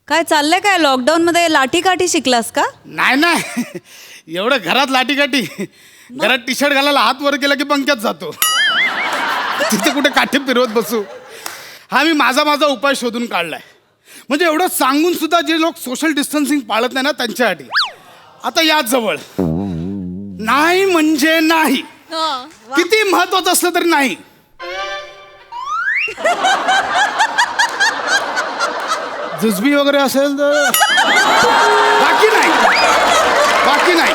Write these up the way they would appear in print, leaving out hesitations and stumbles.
काय चाललंय काय लॉकडाऊन मध्ये लाठी काठी शिकलास का? नाही नाही एवढं घरात लाटीकाठी घरात टी शर्ट घालायला हात वर केला की पंख्यात जातो. तिथे कुठे काठी फिरवत बसू. हा मी माझा उपाय शोधून काढलाय. म्हणजे एवढं सांगून सुद्धा जे लोक सोशल डिस्टन्सिंग पाळत नाही ना त्यांच्यासाठी आता या जवळ नाही म्हणजे नाही. किती महत्वाचं असलं तरी नाही. जुजबी वगैरे असेल तर बाकी नाही.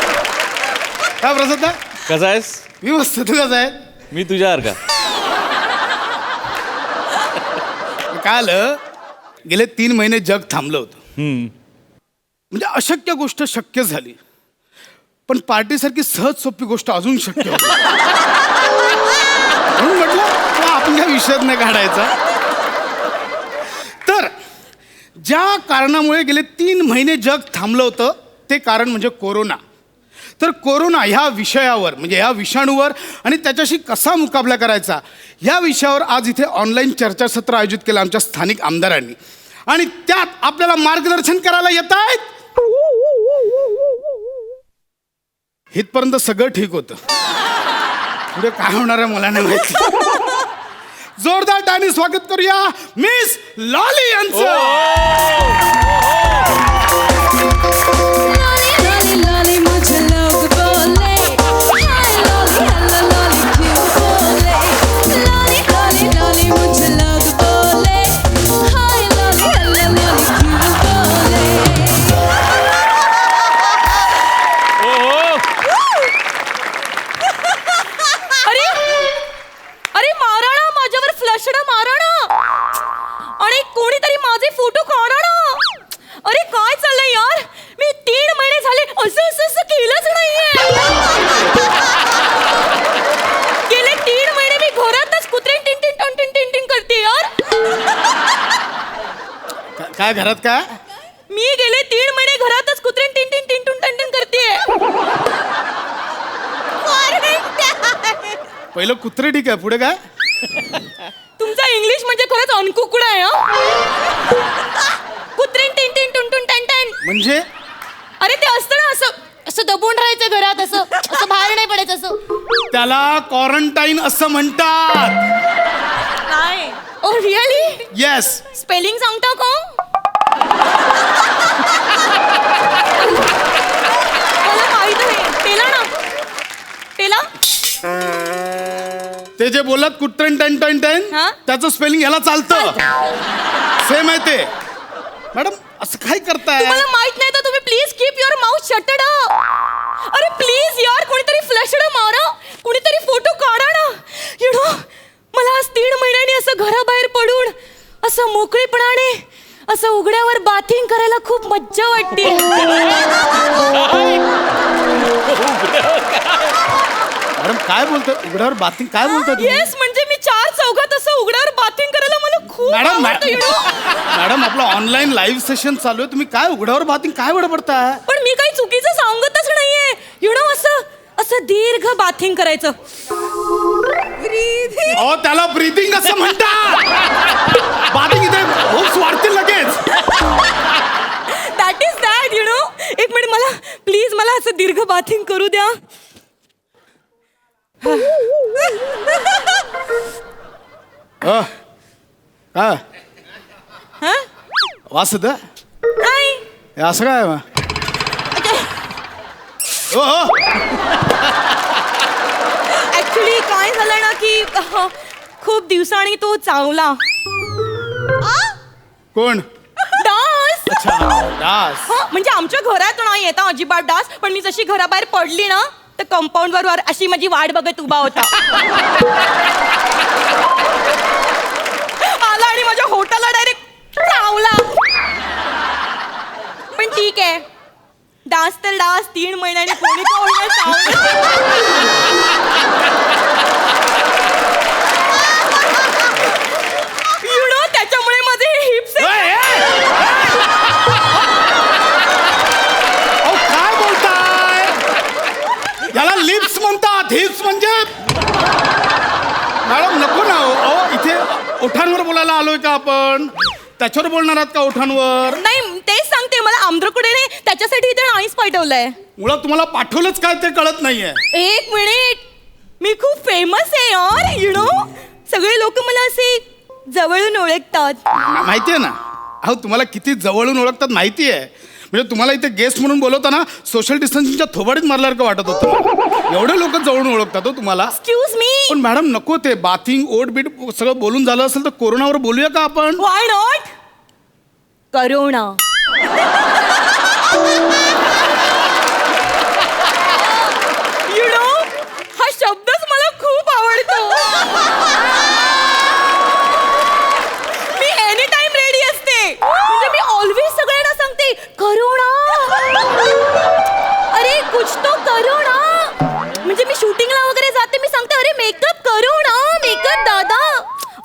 काय प्रसाद कसा आहेस? मी मस्त. तू कसा आहे? मी तुझ्यासारखा. काय आलं गेले 3 महिने जग थांबलं होतं. म्हणजे अशक्य गोष्ट शक्य झाली. पण पार्टीसारखी सहज सोपी गोष्ट अजून शक्य होती. म्हणून म्हटलं आपण त्या विषयात नाही काढायचा. तर ज्या कारणामुळे गेले 3 महिने जग थांबलं होतं ते कारण म्हणजे कोरोना. तर कोरोना ह्या विषयावर म्हणजे ह्या विषाणूवर आणि त्याच्याशी कसा मुकाबला करायचा ह्या विषयावर आज इथे ऑनलाईन चर्चासत्र आयोजित केलं आमच्या स्थानिक आमदारांनी. आणि त्यात आपल्याला मार्गदर्शन करायला येत आहेत. इथपर्यंत सगळं ठीक होतं. पुढे काय होणार आहे मला नाही माहिती. जोरदार टाळ्यांनी स्वागत करूया मिस लॉली यांचं. काय घरात काय? मी गेले 3 महिने घरातच कुत्रे टिन करतेय. पहिलं कुत्रे ठीक आहे पुढे काय? तुमचा इंग्लिश म्हणजे खरंच अनकुकडा आहे. कुत्रे टिन म्हणजे अरे ते असतं ना असं दबून राहायचं घरात असं बाहेर नाही पडायचं असं. त्याला क्वारंटाईन असं म्हणतात. नाही. Oh really? येस. स्पेलिंग सांगता का? मला माहित आहे. पेला ते जे बोलत कुत्रेन टन हा? त्याचं स्पेलिंग ह्याला चालतं. सेम आहे ते. मॅडम असं काय करताय? तुम्हाला माहित नाही तर तुम्ही प्लीज कीप युअर माउथ शटेड. अरे प्लीज यार कोणीतरी फ्लॅशड मारा. कोणीतरी फोटो काढा ना. यु नो मला आज 3 महिन्यांनी असं घराबाहेर पडून असं मोकळेपणाने असं उघड्यावर बाथिंग करायला खूप मज्जा वाटते. मॅडम काय बोलतोय? उघड्यावर बाथिंग काय बोलतोय तुम्ही? येस म्हणजे मी 4 चौघात असं उघड्यावर बाथिंग करायला मला खूप आवडतं, you know? मॅडम आपलं ऑनलाईन लाईव्ह सेशन चालू आहे. तुम्ही काय उघड्यावर बाथिंग काय बडबडताय? पण मी काही चुकीचं सांगतच नाहीये. यु नो असं दीर्घ बाथिंग करायचं. अहो त्याला ब्रीथिंग असं म्हणतात. बाथिंग इथे होप्स वाढतील लगेच. That is that you know. एक मिनिट मला प्लीज मला असं दीर्घ बाथिंग करू द्या. काय हा? वास येतं? नाही. हे असं काय मग? हो ऍक्च्युली काय झालं ना की खूप दिवसांनी तो चावला. कोण? डास. अच्छा डास. म्हणजे आमच्या घरात नाही येता अजिबात डास. पण मी जशी घराबाहेर पडली ना तर कंपाऊंड वर अशी माझी वाट बघत उभा होता. आला आणि माझ्या होटाला डायरेक्ट चावला. पण ठीक आहे. डास तर डास. 3 महिन्यांनी कोणी तो चावला. यु नो त्याच्यामुळे माझे हिप्स काय बोलताय? याला लिप्स म्हणतात. हिप्स म्हणजे मॅडम नको ना. अहो इथे ओठांवर बोलायला आलोय का आपण? त्याच्यावर बोलणार आहात का ओठांवर? नाही तेच सांगते, मला आंध्रकुडेने त्याच्यासाठी इथे नाहीच पाठवलंय. मुळात तुम्हाला पाठवलंच काय ते कळत नाहीये. एक मिनिट, मी खूप फेमस आहे यार, यु नो. सगळे लोक मला असे जवळून ओळखतात. माहितीये ना, अहो तुम्हाला किती जवळून ओळखतात माहितीये. म्हणजे तुम्हाला इथे गेस्ट म्हणून बोलवताना सोशल डिस्टन्सिंगच्या थोबाडीत मारल्यासारखं वाटत होतं. एवढे लोक जवळून ओळखतात हो तुम्हाला. Excuse me. पण मॅडम नको ते बाथिंग ओट बीट सगळं बोलून झालं असेल तर कोरोनावर बोलूया का आपण? व्हाय नॉट? करोना. यु नो, हा शब्दच मला खूप आवडतो. मी एनी टाइम रेडी असते. म्हणजे मी ऑलवेज सगळ्यांना सांगते करोना. अरे कुछ तो करो ना. म्हणजे मी शूटिंगला वगैरे जाते, मी सांगते अरे मेकअप करो ना, मेकअप दादा.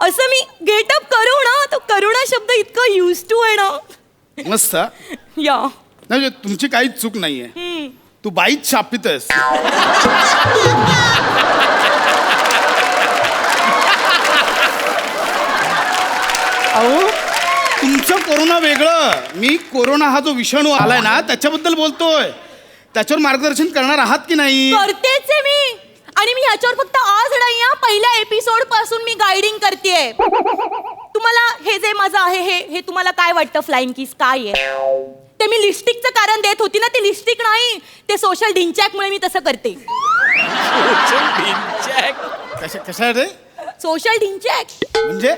असं मी गेटअप करू ना, तो करुणा शब्द इतका यूज टू आहे ना. मस्त. या नाही म्हणजे तुमची काहीच चूक नाहीये. तू बाईच शापित आहेस. अहो तुमचं कोरोना वेगळं, मी कोरोना हा जो विषाणू आलाय ना त्याच्याबद्दल बोलतोय. त्याच्यावर मार्गदर्शन करणार आहात की नाही? करतेच आहे मी. आणि मी ह्याच्यावर फक्त आज नाही, पहिल्या एपिसोड पासून मी गायडिंग करतेय. तुम्हाला हे जे माझं आहे हे तुम्हाला काय वाटतं फ्लाइंग किस काय आहे? ते मी लिपस्टिकचं कारण देत होती ना, ते लिपस्टिक नाही, ते सोशल डिंचॅकमुळे मी तसं करते. कशा रे? सोशल डिंचॅक म्हणजे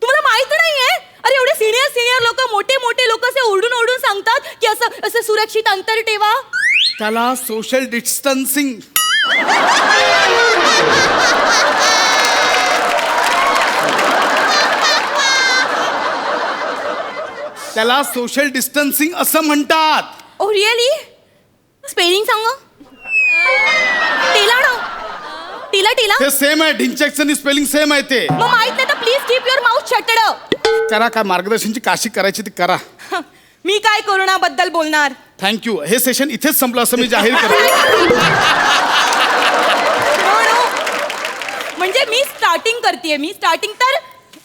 तुम्हाला माहित नाहीये? अरे एवढे सिनियर लोक, मोठे मोठे लोक असे ओरडून सांगतात की असं असं सुरक्षित अंतर ठेवा. त्याला सोशल डिस्टन्सिंग. त्याला सोशल डिस्टन्सिंग असं म्हणतात. Oh really? स्पेलिंग सांगा. टिला ना, टिला टिला. ते सेम आहे, ढिंचॅकचं स्पेलिंग सेम आहे ते. मग माहित नाही तर प्लीज कीप युअर माउथ शटड. करा, काय मार्गदर्शनची काशी करायची ती करा. मी काय कोरोना बद्दल बोलणार? थँक्यू. हे सेशन इथेच संपलं असं मी जाहीर करतो. म्हणजे मी स्टार्टिंग करतेय. मी स्टार्टिंग तर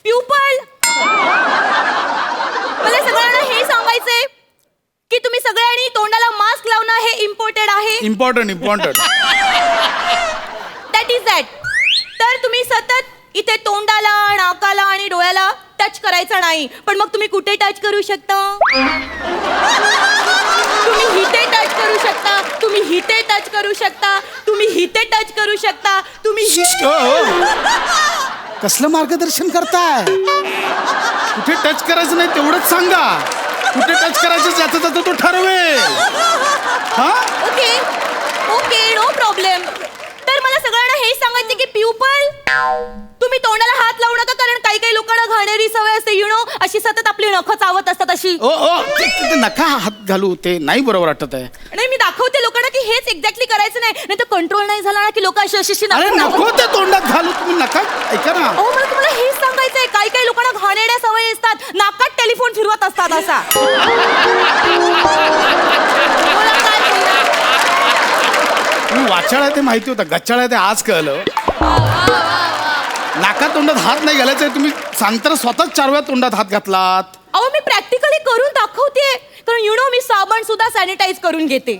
प्युपल. मला सगळ्यांना हे सांगायचंय की तुम्ही सगळ्यांनी तोंडाला मास्क लावणं हे इम्पॉर्टंट आहे. इम्पॉर्टंट. That is that. तर तुम्ही सतत इथे तोंडाला, नाकाला आणि डोळ्याला टच करायचा नाही. पण मग तुम्ही कुठे टच करू शकता? तुम्ही इथे टच करू शकता, तुम्ही इथे टच करू शकता, तुम्ही इथे टच करू शकता, तुम्ही कसलं मार्गदर्शन करताय? कुठे टच करायचं नाही तेवढंच सांगा. कुठे टच करायचं ज्याचं तो ठरवेल. हा ओके ओके, नो प्रॉब्लेम. तर मला सगळ्यांना हे सांगायचं की प्युपल, तुम्ही तोंडाला हात लावू नका, कारण काही काही लोकांना घाणेरी सवय असते, यु नो, अशी सतत आपली नखं चावत असतात अशी. ओ ते नका हात घालू, ते नाही बरोबर वाटत आहे. नाही मी दाखवते लोकांना की हेच एक्झॅक्टली करायचं नाही तर कंट्रोल नाही झाला ना की लोक अशी अशी अरे नको ते तोंडात घालू, तुम्ही नका. ऐका ना. अहो मला तुम्हाला हेच सांगायचंय, काही काही लोकांना घाणेरड्या सवयी असतात, नाकात टेलिफोन फिरवत असतात असा. बोला काय बोलणार? तुम्ही वाचाळ आहे ते माहिती होतं, गच्चाळ आहे ते आज कळलं. नाका तोंडात हात नाही घालायचं. तुम्ही सांगता स्वतःच 4 वेळा तोंडात हात घातलात. अहो मी प्रॅक्टिकली करून दाखवते, कारण यु नो मी साबण सुद्धा सॅनिटाईज करून घेते.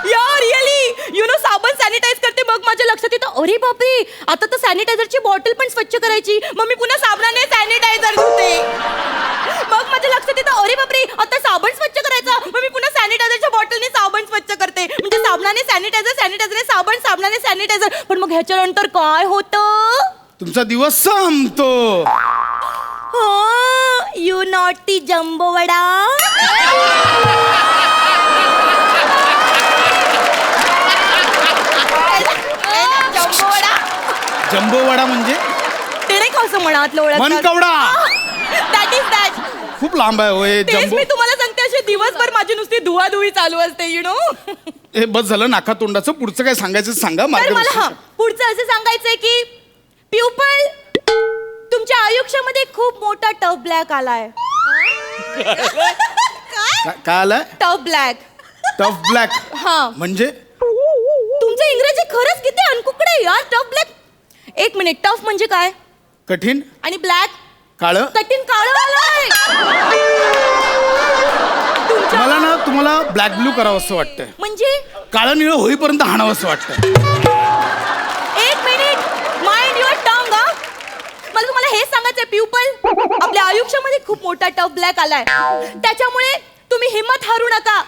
या रिअली, यु नो साबण सॅनिटाईज करते, मग माझ्या लक्षात येतं अरे बापरे, आता तर सॅनिटायझरची बॉटल पण स्वच्छ करायची. मग मी पुन्हा साबणाने सॅनिटायझर धुते. मग माझ्या लक्षात येतं अरे बापरे, आता साबण स्वच्छ करायचा, मग मी पुन्हा सॅनिटायझरच्या बॉटलने साबण स्वच्छ करते. म्हणजे साबणाने सॅनिटायझर, सॅनिटायझरने साबण, साबणाने सॅनिटायझर. पण मग ह्याच्यानंतर काय होतं? तुमचा दिवस संपतो. You naughty jumbo vada. Jumbo vada. Jumbo vada म्हणजे ते नाही का असं मनातलं ओळख. मनकवडा. That is that. खूप लांब आहे होय तेच जम्बो. मी तुम्हाला सांगते, अशी दिवसभर माझी नुसती धुवाधुवी चालू असते, यु नो. हे बस झालं नाका तोंडाचं. पुढचं काय सांगायचं सांगा. तर मला मार्गदर्शन. पुढचं असं सांगायचंय की प्युपल, तुमच्या आयुष्यामध्ये खूप मोठा टफ ब्लॅक आलाय. काय आलाय? Tough black. टफ ब्लॅक हा म्हणजे? तुमचं इंग्रजी खरंच किती अनकुकडे यार. Tough black. एक मिनिट, टफ म्हणजे काय? कठीण. आणि ब्लॅक? काळं कठीण काळं आलंय. मला ना तुम्हाला ब्लॅक ब्लू करावं असं वाटतंय. म्हणजे काळं निळं होईपर्यंत हाणावं असं वाटतंय. एक मिनिट, माइंड युअर टंग. मला तुम्हाला हे सांगायचंय प्युपल, आपल्या आयुष्यामध्ये खूप मोठा टफ ब्लॅक आलाय. त्याच्यामुळे तुम्ही हिम्मत हारू नका.